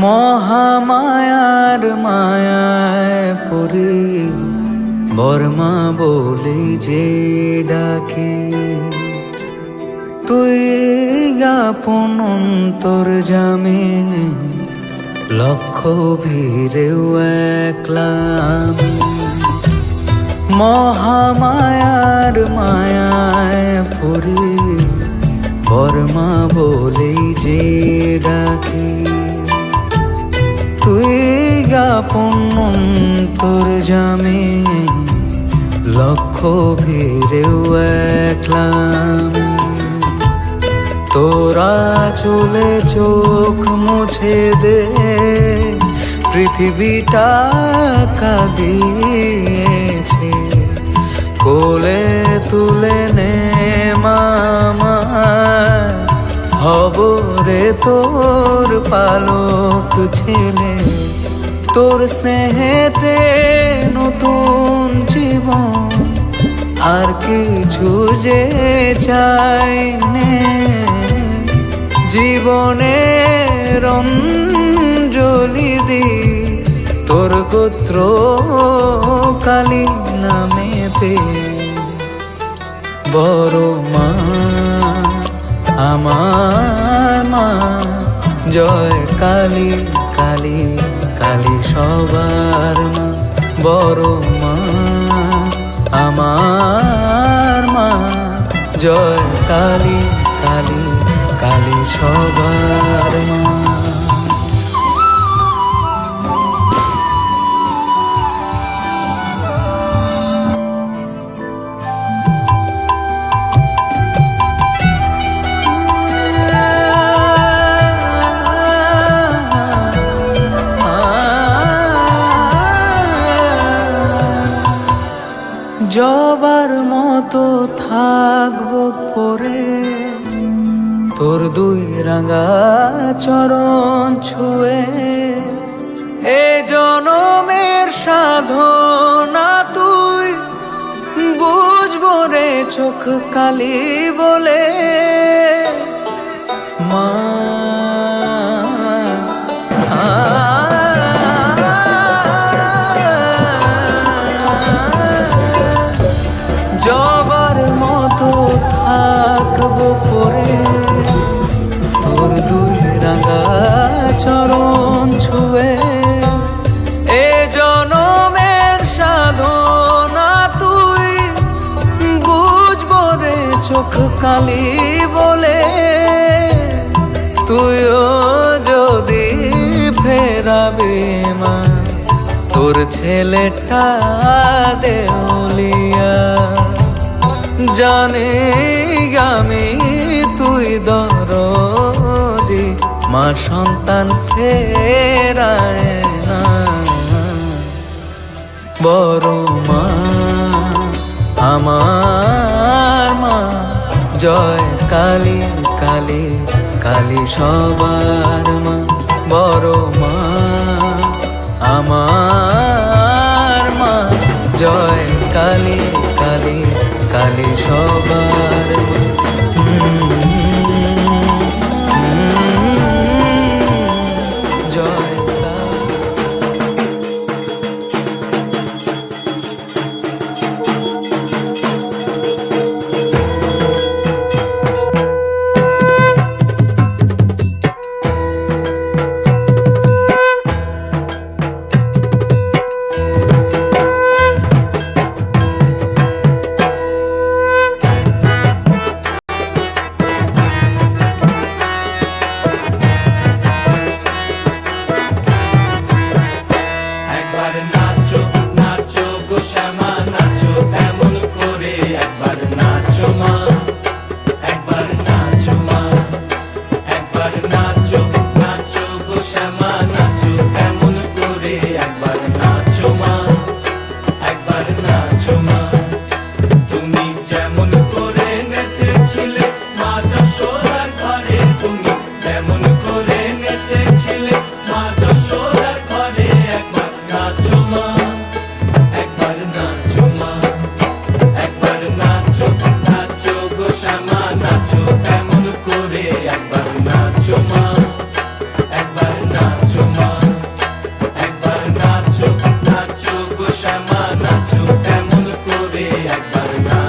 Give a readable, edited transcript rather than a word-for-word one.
মহামায়ার মায়ায় পড়ে বর্মা বলে যে ডাকে, তুই গাপন অন্তর জামে লক্ষ ভিড়েও একলা আমি। মহামায়ার মায়ায় পড়ে বর্মা বলে যে ডাকে, তুই গাপন অন্তর জামে লক্ষ ভিড়েও একলা আমি। তোরা চলে চোখ মুছে দে, পৃথিবীটা কাঁদিয়েছে, কোলে তুলে নে মামা, হব রে তোর পালক ছেলে। তোর স্নেহেতে নতুন জীবন, আর কিছু যে চাই নে, জীবনের অঞ্জলি দি তোর গোত্র কালী নামেতে। বড় মা আমার মা, জয় কালী কালী কালী সবার মা। বড় মা আমার মা, জয় কালী কালী কালী সবার মা। জবার মতো থাকবো পরে তোর দুই রাঙা চরণ ছুঁয়ে। এ জনমের সাধনা তুই বুঝবো রে চোখ কালি বলে। মা জবার মতো থাকবো পরে তোর দুই রাঙা চরণ ছুঁয়ে। এ জনমের সাধনা তুই বুঝবো রে চোখ কালি বলে। তুইও যদি ফেরাবে মা তোর ছেলেটা দেউলিয়া, জানে আমি তুই দরদি মা সন্তান ফেরায় না। বড় মা আমার মা, জয় কালী কালী কালী সবার মা। বড় মা আমার মা, জয় কালী কালী কালী সবার জয়। একবার নাচো মা, একবার নাচো মা। একবার না